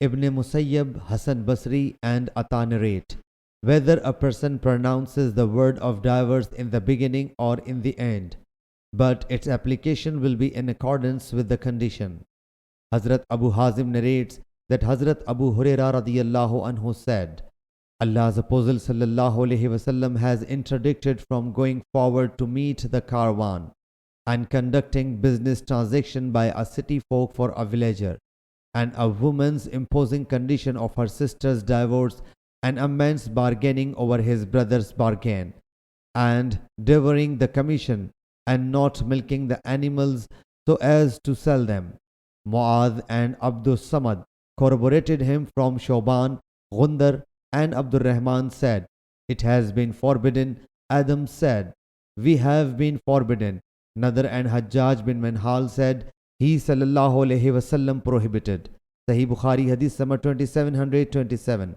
Ibn Musayyab, Hasan Basri and Ata narrate, whether a person pronounces the word of divorce in the beginning or in the end, but its application will be in accordance with the condition. Hazrat Abu Hazim narrates that Hazrat Abu Hurairah radiyallahu anhu said, Allah's Apostle sallallahu alaihi wasallam has interdicted from going forward to meet the caravan and conducting business transaction by a city folk for a villager, and a woman's imposing condition of her sister's divorce, and a man's bargaining over his brother's bargain, and devouring the commission, and not milking the animals so as to sell them. Mu'adh and Abdus Samad corroborated him from Shoban, Gundar, and Abdul Rahman said, it has been forbidden. Adam said, we have been forbidden. Nadr and Hajjaj bin Manhal said, he sallallahu alaihi wasallam prohibited. Sahih Bukhari Hadith number 2727.